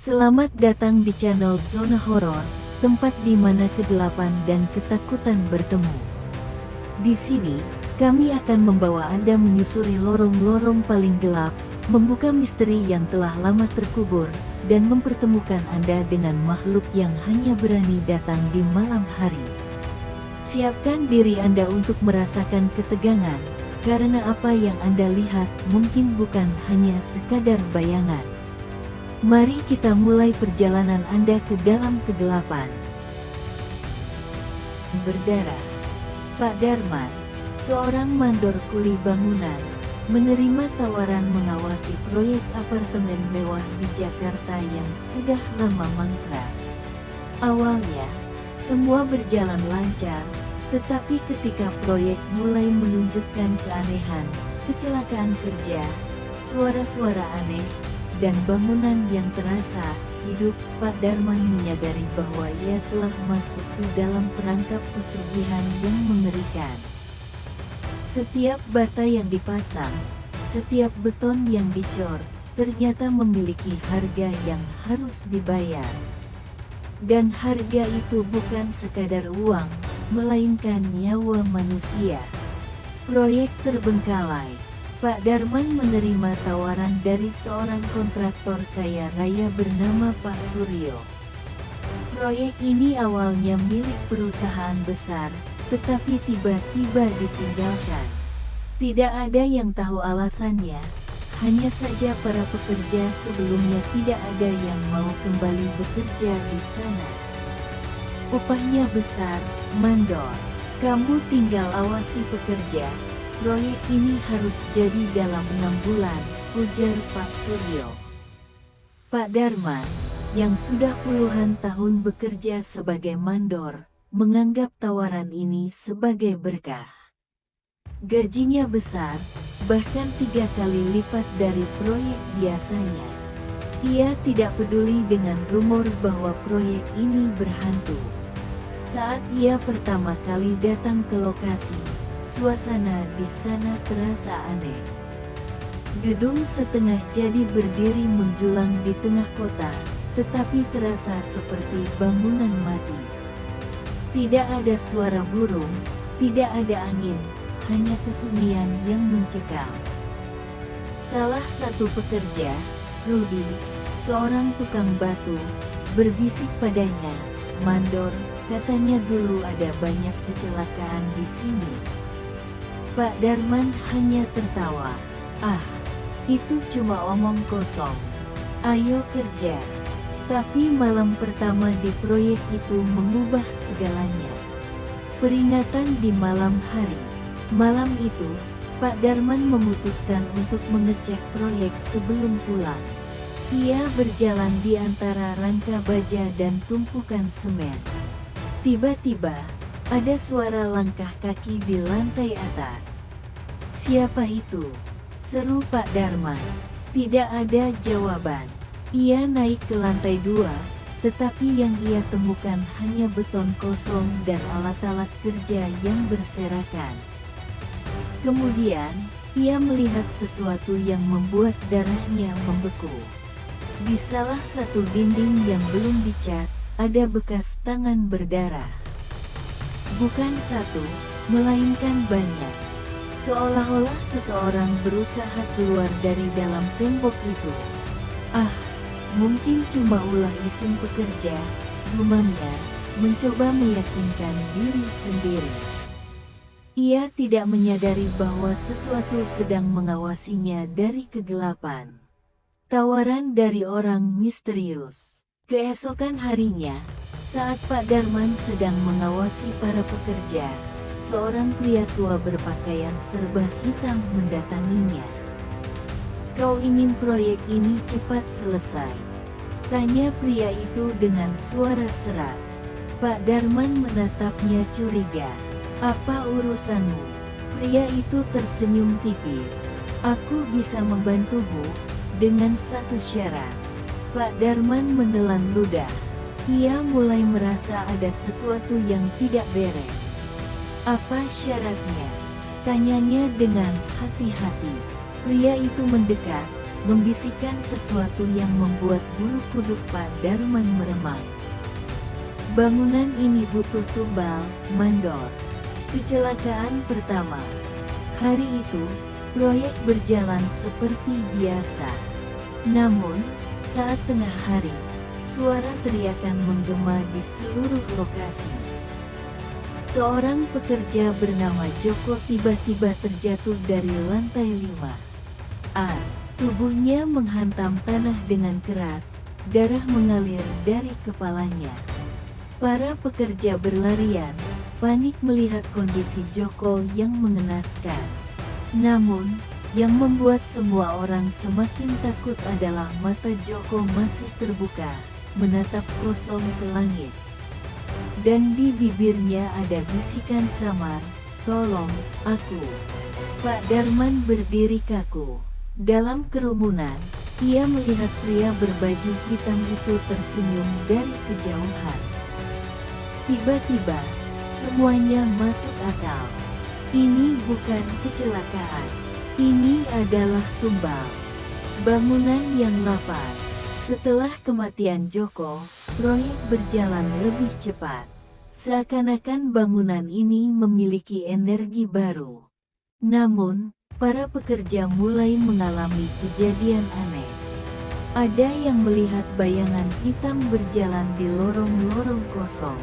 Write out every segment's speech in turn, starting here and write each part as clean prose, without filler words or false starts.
Selamat datang di channel Zona Horor, tempat di mana kegelapan dan ketakutan bertemu. Di sini, kami akan membawa Anda menyusuri lorong-lorong paling gelap, membuka misteri yang telah lama terkubur, dan mempertemukan Anda dengan makhluk yang hanya berani datang di malam hari. Siapkan diri Anda untuk merasakan ketegangan, karena apa yang Anda lihat mungkin bukan hanya sekadar bayangan. Mari kita mulai perjalanan Anda ke dalam kegelapan. Berdarah. Pak Darman, seorang mandor kuli bangunan, menerima tawaran mengawasi proyek apartemen mewah di Jakarta yang sudah lama mangkrak. Awalnya, semua berjalan lancar, tetapi ketika proyek mulai menunjukkan keanehan, kecelakaan kerja, suara-suara aneh, dan bangunan yang terasa hidup, Pak Darman menyadari bahwa ia telah masuk ke dalam perangkap pesugihan yang mengerikan. Setiap bata yang dipasang, setiap beton yang dicor, ternyata memiliki harga yang harus dibayar. Dan harga itu bukan sekadar uang, melainkan nyawa manusia. Proyek terbengkalai. Pak Darman menerima tawaran dari seorang kontraktor kaya raya bernama Pak Suryo. Proyek ini awalnya milik perusahaan besar, tetapi tiba-tiba ditinggalkan. Tidak ada yang tahu alasannya, hanya saja para pekerja sebelumnya tidak ada yang mau kembali bekerja di sana. Upahnya besar, mandor. Kamu tinggal awasi pekerja. Proyek ini harus jadi dalam 6 bulan, ujar Pak Suryo. Pak Darman, yang sudah puluhan tahun bekerja sebagai mandor, menganggap tawaran ini sebagai berkah. Gajinya besar, bahkan 3 kali lipat dari proyek biasanya. Ia tidak peduli dengan rumor bahwa proyek ini berhantu. Saat ia pertama kali datang ke lokasi, suasana di sana terasa aneh. Gedung setengah jadi berdiri menjulang di tengah kota, tetapi terasa seperti bangunan mati. Tidak ada suara burung, tidak ada angin, hanya kesunyian yang mencekam. Salah satu pekerja, Rudy, seorang tukang batu, berbisik padanya, "Mandor, katanya dulu ada banyak kecelakaan di sini." Pak Darman hanya tertawa. "Ah, itu cuma omong kosong. Ayo kerja." Tapi malam pertama di proyek itu mengubah segalanya. Peringatan di malam hari. Malam itu, Pak Darman memutuskan untuk mengecek proyek sebelum pulang. Ia berjalan di antara rangka baja dan tumpukan semen. Tiba-tiba, ada suara langkah kaki di lantai atas. "Siapa itu?" seru Pak Darman. Tidak ada jawaban. Ia naik ke lantai 2, tetapi yang ia temukan hanya beton kosong dan alat-alat kerja yang berserakan. Kemudian, ia melihat sesuatu yang membuat darahnya membeku. Di salah satu dinding yang belum dicat, ada bekas tangan berdarah. Bukan satu, melainkan banyak. Seolah-olah seseorang berusaha keluar dari dalam tembok itu. "Ah, mungkin cuma ulah iseng pekerja," gumamnya, mencoba meyakinkan diri sendiri. Ia tidak menyadari bahwa sesuatu sedang mengawasinya dari kegelapan. Tawaran dari orang misterius. Keesokan harinya, saat Pak Darman sedang mengawasi para pekerja, seorang pria tua berpakaian serba hitam mendatanginya. "Kau ingin proyek ini cepat selesai?" tanya pria itu dengan suara serak. Pak Darman menatapnya curiga. "Apa urusanmu?" Pria itu tersenyum tipis. "Aku bisa membantumu, dengan satu syarat." Pak Darman menelan ludah. Ia mulai merasa ada sesuatu yang tidak beres. "Apa syaratnya?" tanyanya dengan hati-hati. Pria itu mendekat, membisikkan sesuatu yang membuat bulu kuduk Pak Darman meremang. Bangunan ini butuh tumbal, mandor. Kecelakaan pertama. Hari itu, proyek berjalan seperti biasa. Namun, saat tengah hari, suara teriakan menggema di seluruh lokasi. Seorang pekerja bernama Joko tiba-tiba terjatuh dari lantai 5. Tubuhnya menghantam tanah dengan keras, darah mengalir dari kepalanya. Para pekerja berlarian, panik melihat kondisi Joko yang mengenaskan. Namun, yang membuat semua orang semakin takut adalah mata Joko masih terbuka, menatap kosong ke langit. Dan di bibirnya ada bisikan samar, "Tolong, aku." Pak Darman berdiri kaku. Dalam kerumunan, ia melihat pria berbaju hitam itu tersenyum dari kejauhan. Tiba-tiba, semuanya masuk akal. Ini bukan kecelakaan. Ini adalah tumbal. Bangunan yang lapar. Setelah kematian Joko, proyek berjalan lebih cepat. Seakan-akan bangunan ini memiliki energi baru. Namun, para pekerja mulai mengalami kejadian aneh. Ada yang melihat bayangan hitam berjalan di lorong-lorong kosong.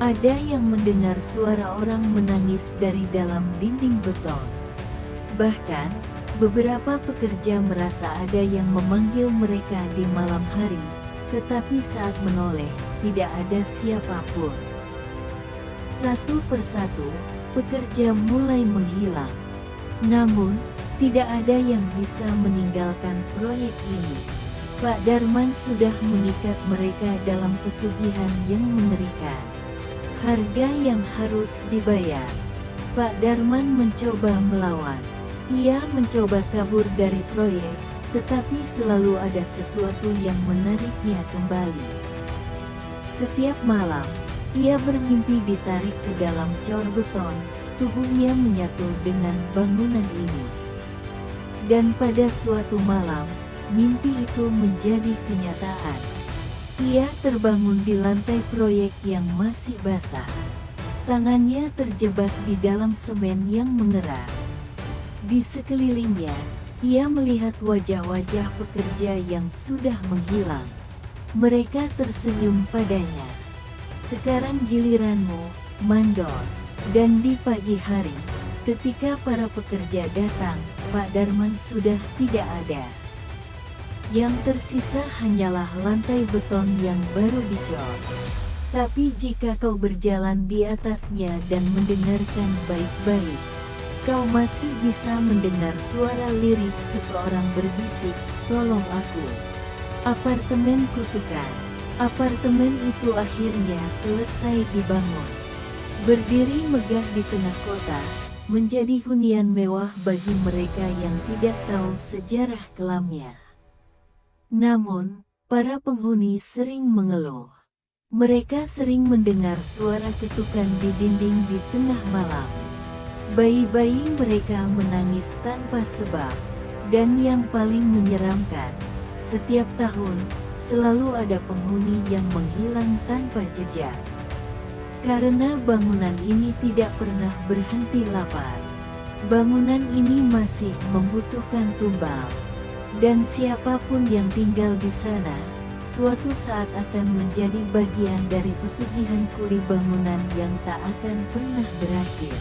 Ada yang mendengar suara orang menangis dari dalam dinding beton. Bahkan, beberapa pekerja merasa ada yang memanggil mereka di malam hari, tetapi saat menoleh, tidak ada siapapun. Satu persatu, pekerja mulai menghilang. Namun, tidak ada yang bisa meninggalkan proyek ini. Pak Darman sudah mengikat mereka dalam pesugihan yang mengerikan. Harga yang harus dibayar. Pak Darman mencoba melawan. Ia mencoba kabur dari proyek, tetapi selalu ada sesuatu yang menariknya kembali. Setiap malam, ia bermimpi ditarik ke dalam cor beton, tubuhnya menyatu dengan bangunan ini. Dan pada suatu malam, mimpi itu menjadi kenyataan. Ia terbangun di lantai proyek yang masih basah. Tangannya terjebak di dalam semen yang mengeras. Di sekelilingnya, ia melihat wajah-wajah pekerja yang sudah menghilang. Mereka tersenyum padanya. "Sekarang giliranmu, mandor." Dan di pagi hari, ketika para pekerja datang, Pak Darman sudah tidak ada. Yang tersisa hanyalah lantai beton yang baru dicor. Tapi jika kau berjalan di atasnya dan mendengarkan baik-baik, kau masih bisa mendengar suara lirik seseorang berbisik, "Tolong aku." Apartemen kutukan. Apartemen itu akhirnya selesai dibangun. Berdiri megah di tengah kota, menjadi hunian mewah bagi mereka yang tidak tahu sejarah kelamnya. Namun, para penghuni sering mengeluh. Mereka sering mendengar suara ketukan di dinding di tengah malam. Bayi-bayi mereka menangis tanpa sebab. Dan yang paling menyeramkan, setiap tahun, selalu ada penghuni yang menghilang tanpa jejak. Karena bangunan ini tidak pernah berhenti lapar. Bangunan ini masih membutuhkan tumbal. Dan siapapun yang tinggal di sana, suatu saat akan menjadi bagian dari pesugihan kuli bangunan yang tak akan pernah berakhir.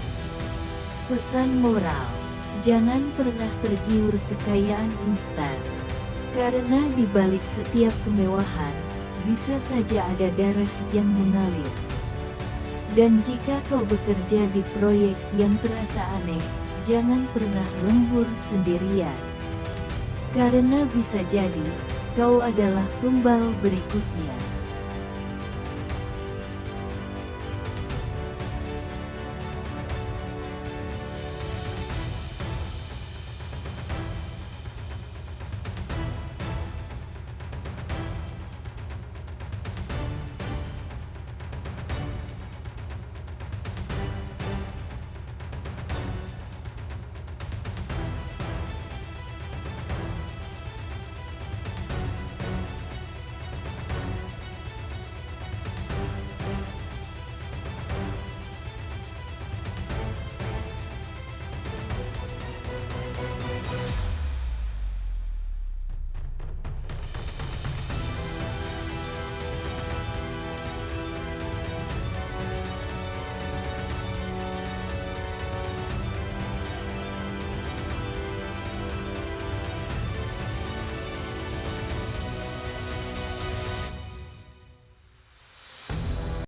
Pesan moral: jangan pernah tergiur kekayaan instan. Karena di balik setiap kemewahan, bisa saja ada darah yang mengalir. Dan jika kau bekerja di proyek yang terasa aneh, jangan pernah lembur sendirian. Karena bisa jadi, kau adalah tumbal berikutnya.